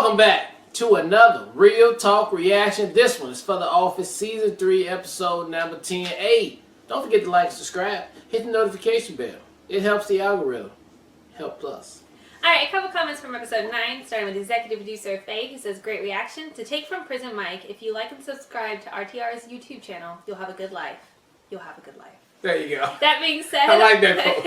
Welcome back to another Real Talk reaction. This one is for The Office Season 3, Episode number 10. Hey, don't forget to like and subscribe. Hit the notification bell. It helps the algorithm. Help us. Alright, a couple comments from episode 9, starting with executive producer Faye, who says, great reaction. To take from Prison Mike, if you like and subscribe to RTR's YouTube channel, you'll have a good life. You'll have a good life. There you go. That being said, I like that quote.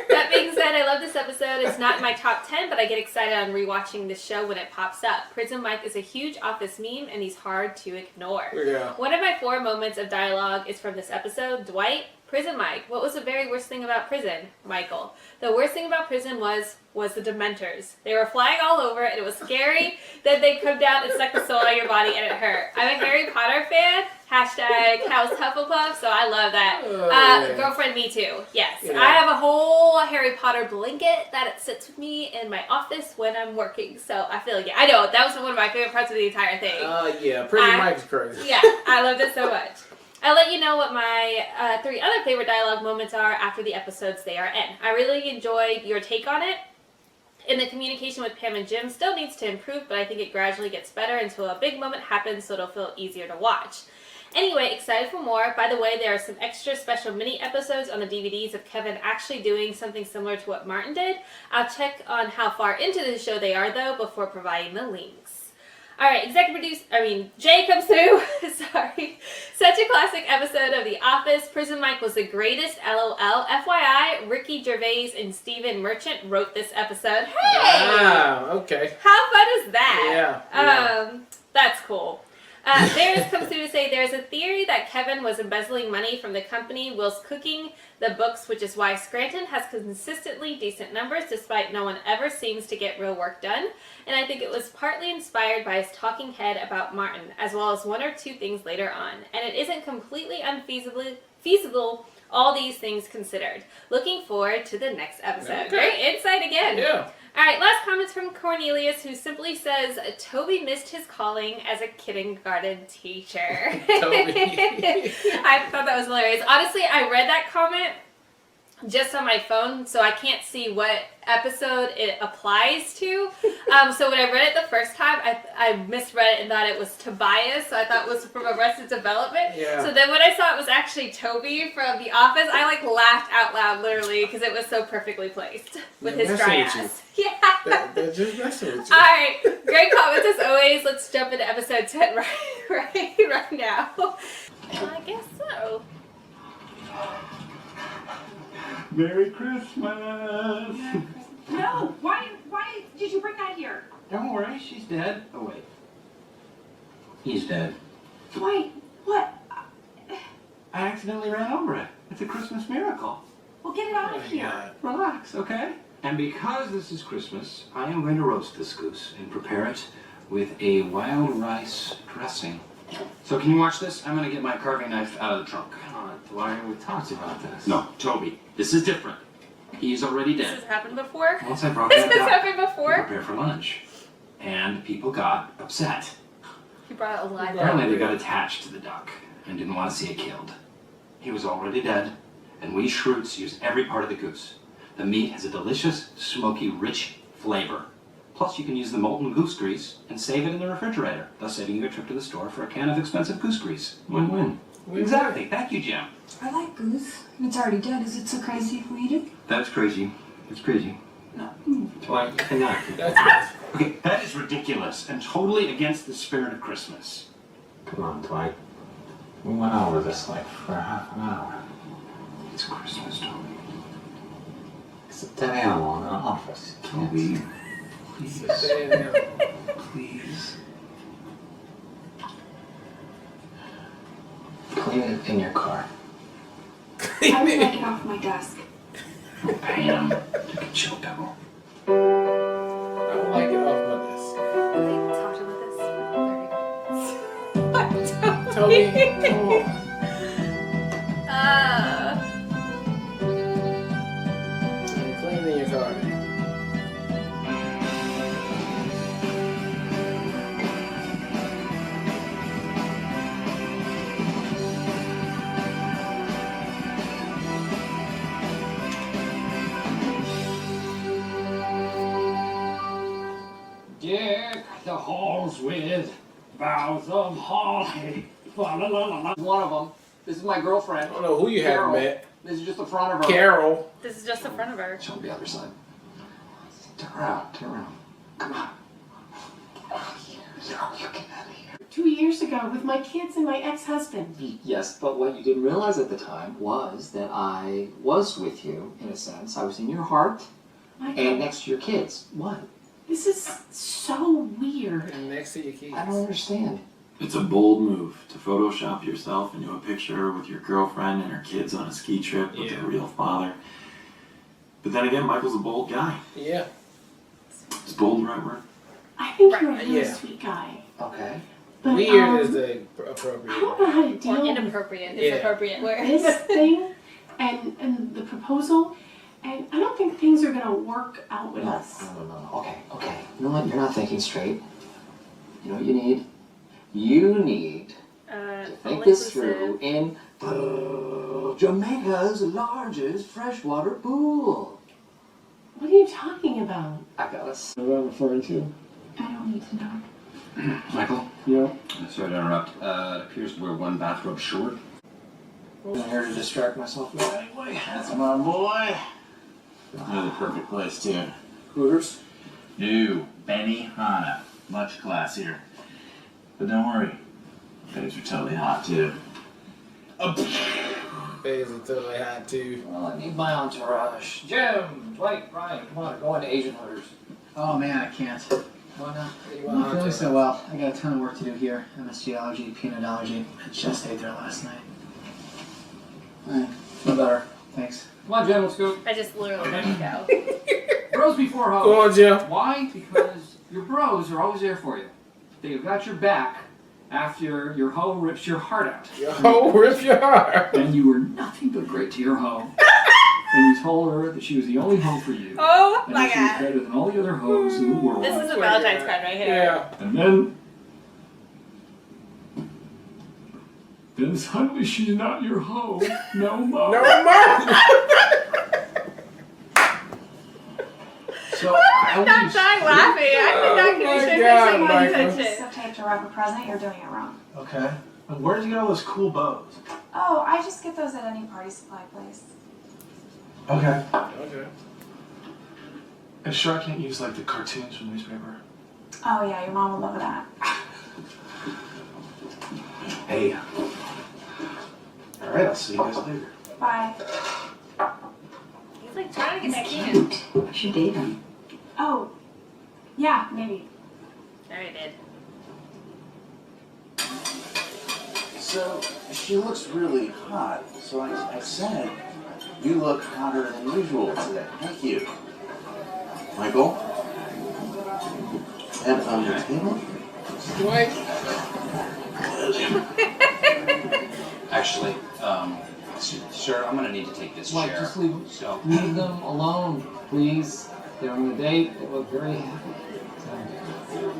That being said, I love this episode. It's not in my top 10, but I get excited on rewatching this show when it pops up. Prison Mike is a huge Office meme, and he's hard to ignore. Yeah. One of my 4 moments of dialogue is from this episode. Dwight, Prison Mike, what was the very worst thing about prison? Michael, the worst thing about prison was the Dementors. They were flying all over, and it was scary. Then they'd come down and suck the soul out of your body, and it hurt. I'm a Harry Potter fan. Hashtag House Hufflepuff, so I love that. Girlfriend, me too. Yes. Yeah. I have a whole Harry Potter blanket that it sits with me in my office when I'm working, so I feel, yeah. I know, that was one of my favorite parts of the entire thing. Yeah, Prison Mike's crazy. Yeah, I loved it so much. I'll let you know what my 3 other favorite dialogue moments are after the episodes they are in. I really enjoyed your take on it. And the communication with Pam and Jim still needs to improve, but I think it gradually gets better until a big moment happens, so it'll feel easier to watch. Anyway, excited for more. By the way, there are some extra special mini episodes on the DVDs of Kevin actually doing something similar to what Martin did. I'll check on how far into the show they are, though, before providing the links. Alright, Jay comes through. Sorry. Such a classic episode of The Office. Prison Mike was the greatest, LOL. FYI, Ricky Gervais and Stephen Merchant wrote this episode. Hey! Wow, okay. How fun is that? Yeah. That's cool. Darius comes through to say there's a theory that Kevin was embezzling money from the company whilst cooking the books, which is why Scranton has consistently decent numbers despite no one ever seems to get real work done. And I think it was partly inspired by his talking head about Martin, as well as 1 or 2 things later on. And it isn't completely feasible, all these things considered. Looking forward to the next episode. Okay. Great insight again. Yeah. Alright, last comments from Cornelius, who simply says, Toby missed his calling as a kindergarten teacher. Toby. I thought that was hilarious. Honestly, I read that comment just on my phone, so I can't see what episode it applies to. So when I read it the first time, I misread it and thought it was Tobias, so I thought it was from Arrested Development. Yeah. So then when I saw it was actually Toby from The Office, I laughed out loud, literally, because it was so perfectly placed with his dry ass. Yeah. They're just messing with you. Alright, great comments as always. Let's jump into episode 10 right now. I guess so. Merry Christmas! No! Why did you bring that here? Don't worry, she's dead. Oh, wait. He's dead. Dwight, what? I accidentally ran over it. It's a Christmas miracle. Well, get it out of Oh, here. God. Relax, okay? And because this is Christmas, I am going to roast this goose and prepare it with a wild rice dressing. So can you watch this? I'm going to get my carving knife out of the trunk. Come on, Dwight, we talked about this. No, Toby, this is different. He's already This dead. has happened before? Once I brought This that has duck happened to before? prepare for lunch. And people got upset. You brought it alive. Apparently they got attached to the duck and didn't want to see it killed. He was already dead, and we Schroots use every part of the goose. The meat has a delicious, smoky, rich flavor. Plus, you can use the molten goose grease and save it in the refrigerator, thus saving you a trip to the store for a can of expensive goose grease. Win-win. Exactly. Thank you, Jim. I like goose. It's already dead. Is it so crazy if we eat it? That's crazy. It's crazy. No. Dwight, hang on. Okay, that is ridiculous and totally against the spirit of Christmas. Come on, Dwight. We went over this for half an hour. It's Christmas, Toby. It's a dead animal in an office. Toby, please. Please. Clean it in your car. I would like it off my desk. Bam. Took a chill pebble. I don't like it off my desk. They talked about this for 30 minutes. What? Toby, come on. Clean in your car. Dick! the halls with boughs of holly. One of them. This is my girlfriend. I don't know who you haven't Carol. met. This is just the front of her. Carol. This is just the front of her. Show me the other side. Turn around, turn around. Come on. You get out of here. 2 years ago with my kids and my ex-husband. Yes, but what you didn't realize at the time was that I was with you, in a sense. I was in your heart Michael, and next to your kids. What? this is so weird. And next to your kids. I don't understand. It's a bold move to Photoshop yourself into a picture with your girlfriend and her kids on a ski trip with their real father. But then again, Michael's a bold guy. Yeah. Is bold the right word? I think you're a really Yeah. sweet guy. Okay. But, Weird is the I appropriate don't word. know how to Or deal with inappropriate is Yeah. appropriate word. this thing and the proposal. And I don't think things are going to work out with us. No. Okay. You know what? You're not thinking straight. You know what you need? You need to think this through in Jamaica's largest freshwater pool. What are you talking about? I got us. What I'm referring to. I don't need to know. Michael? Yeah. Sorry to interrupt. It appears we're one bathrobe short. I'm here to distract myself from that anyway. Come on, boy. Another perfect place, too. Hooters? New Benihana. Much classier. But don't worry. Babes are totally hot, too. Babes are totally hot too. Well, I need my entourage. Jim, Dwight, Ryan, come on, go into Asian Hooters. Oh man, I can't. Why not? I'm not feeling so well. I got a ton of work to do here. MSG allergy, peanut allergy. I just ate there last night. Feel better. Thanks. Come on, Jen, let's go. I just literally let you go. Bros before hoes. Go on, Jeff. Why? Because your bros are always there for you. They've got your back after your hoe rips your heart out. Your hoe rip your heart. And you were nothing but great to your hoe. And you told her that she was the only hoe for you. Oh And my that she was god. better than all the other hoes in the world. This is a Valentine's card right here. Yeah. And then suddenly she's not your hoe no more. No more. So I'm not dying laughing. I'm not Oh going my to say God, something Michael. touch it. Except tape to wrap a present, you're doing it wrong. Okay. And where did you get all those cool bows? Oh, I just get those at any party supply place. Okay. Okay. And sure I can't use, like, the cartoons from the newspaper? Oh yeah, your mom would love that. Hey. Alright, I'll see you guys later. Bye. He's like trying to get back in. Cute. I should date him. Oh, yeah, maybe. I already did. So, she looks really hot. So I said, you look hotter than usual today. Thank you. Michael? And on the table? Dwight. Actually, sir, I'm gonna need to take this Like, chair. just leave, So, leave them alone, please. They're on a date. They look very happy.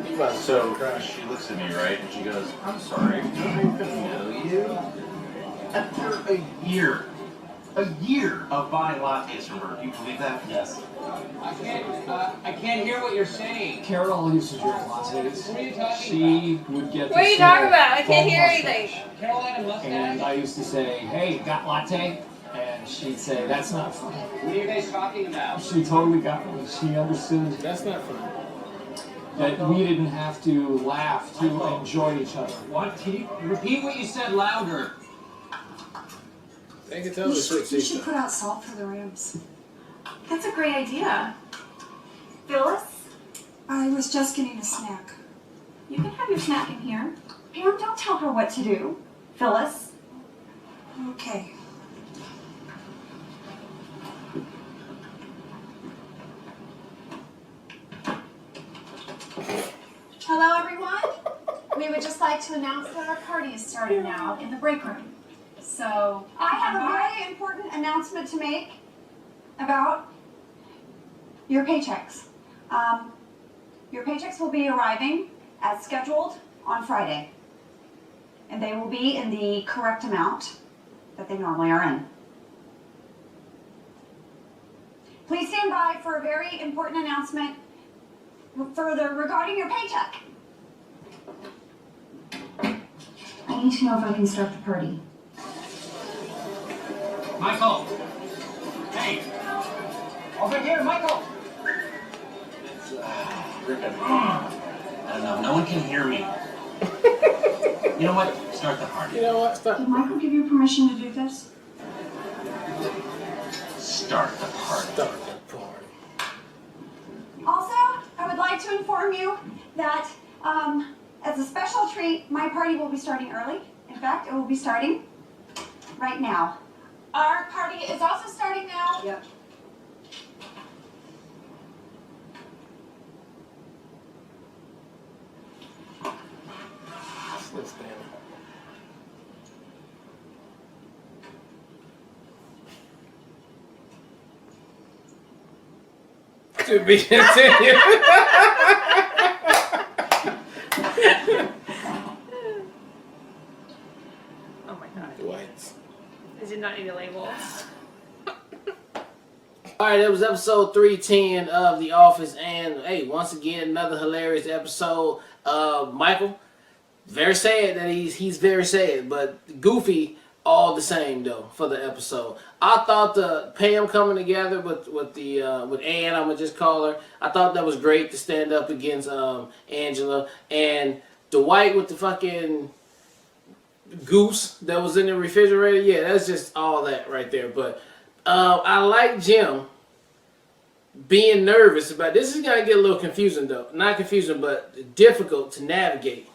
You about to So cry. she looks at me, right, and she goes, "I'm sorry, I don't know you." After a year of buying lattes from her, do you believe that? yes. I can't hear what you're saying. Carol used to drink lattes. What are you talking She would get What are you this talking little about? I can't foam hear mustache. anything. Carolina mustache? And I used to say, hey, got latte? And she'd say, that's not funny. What are you guys talking about? She totally got me. She understood That's not funny. that we didn't have to laugh to enjoy each other. What? Can you repeat what you said louder? They can tell the shit You should sister. put out salt for the ribs. That's a great idea. Phyllis, I was just getting a snack. you can have your snack in here. Pam, don't tell her what to do. Phyllis. Okay. Hello, everyone. We would just like to announce that our party is starting now in the break room. So, I have a very important announcement to make about your paychecks. Your paychecks will be arriving as scheduled on Friday. And they will be in the correct amount that they normally are in. Please stand by for a very important announcement further regarding your paycheck. I need to know if I can start the party. Michael! Hey! Over here, Michael! I don't know, no one can hear me. You know what? Start the party. You know what? Start. Did Michael give you permission to do this? Start the party. Start the party. Also, I would like to inform you that as a special treat, my party will be starting early. In fact, it will be starting right now. Our party is also starting now. Yep. Let's stand. To be continued. Oh my god. Dwight. I did not need a label. Alright, that was episode 310 of The Office, and hey, once again, another hilarious episode. Michael, very sad that he's very sad, but goofy all the same though for the episode. I thought the Pam coming together with Ann, I'm gonna just call her. I thought that was great to stand up against Angela, and Dwight with the fucking goose that was in the refrigerator. Yeah, that's just all that right there. But I like Jim being nervous about this. Is gonna get a little confusing though. Not confusing, but difficult to navigate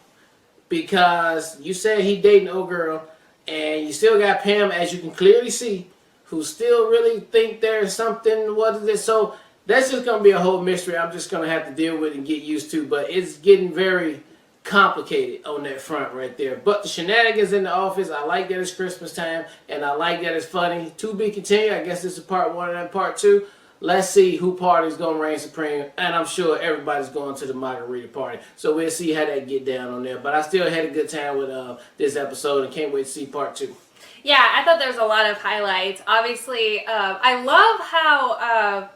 because you said he dating old girl. And you still got Pam, as you can clearly see, who still really think there's something. What is it? So that's just going to be a whole mystery I'm just going to have to deal with and get used to. But it's getting very complicated on that front right there. But the shenanigans in the office, I like that it's Christmas time. And I like that it's funny. To be continued. I guess this is part 1 and part 2. Let's see who party's going to reign supreme. And I'm sure everybody's going to the margarita party. So we'll see how that get down on there. But I still had a good time with this episode and can't wait to see part 2. Yeah, I thought there was a lot of highlights. Obviously, I love how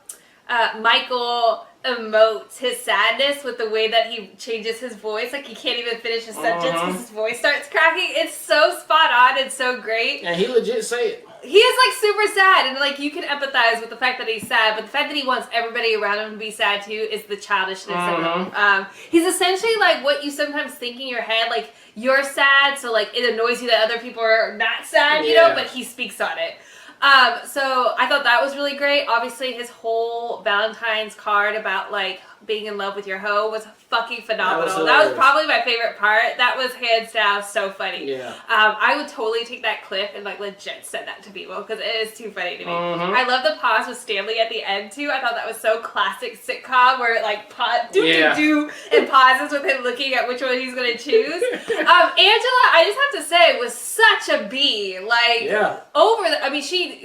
Michael emotes his sadness with the way that he changes his voice. Like he can't even finish a sentence because his voice starts cracking. It's so spot on. It's so great. And he legit say it. He is like super sad, and like you can empathize with the fact that he's sad, but the fact that he wants everybody around him to be sad too is the childishness of him. He's essentially like what you sometimes think in your head, like you're sad, so like it annoys you that other people are not sad, you know, but he speaks on it. So I thought that was really great. Obviously, his whole Valentine's card about like being in love with your hoe was fucking phenomenal. That was probably my favorite part. That was hands down so funny. Yeah. I would totally take that clip and like legit send that to people because it is too funny to me. I love the pause with Stanley at the end too. I thought that was so classic sitcom where it like and pauses with him looking at which one he's gonna choose. Angela, I just have to say, was such a bee. Like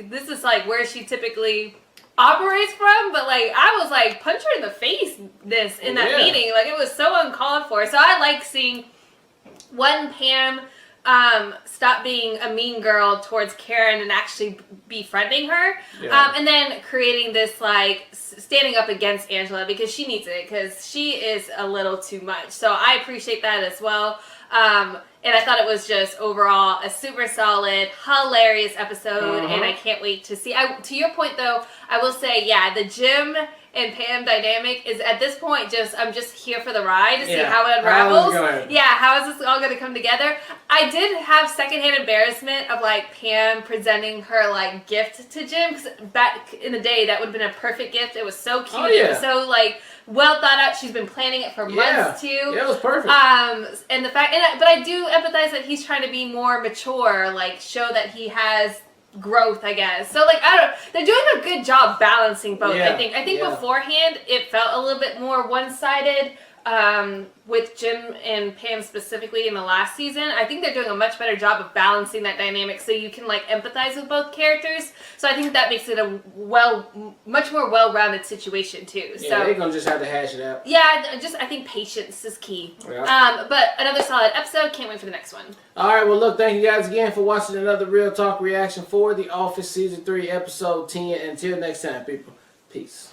this is like where she typically operates from, but like I was like punch her in the face in that meeting. Like it was so uncalled for. So I like seeing Pam stop being a mean girl towards Karen and actually befriending her. And then creating this like standing up against Angela because she needs it because she is a little too much. So I appreciate that as well. And I thought it was just overall a super solid, hilarious episode, and I can't wait to see. To your point, though, I will say, the Jim and Pam dynamic is at this point I'm just here for the ride to see how it unravels. How is this all going to come together? I did have secondhand embarrassment of like Pam presenting her like gift to Jim because back in the day that would have been a perfect gift. It was so cute. It was so like well thought out. She's been planning it for months too. Yeah, it was perfect. And the fact, but I do empathize that he's trying to be more mature, like show that he has growth, I guess. So like they're doing a good job balancing both. I think beforehand it felt a little bit more one-sided with Jim and Pam specifically in the last season. I think they're doing a much better job of balancing that dynamic so you can like empathize with both characters. So I think that makes it a much more well-rounded situation too. So they're gonna just have to hash it out. I think patience is key. But another solid episode. Can't wait for the next one. Alright, well look, thank you guys again for watching another Real Talk reaction for The Office Season 3 Episode 10. Until next time, people. Peace.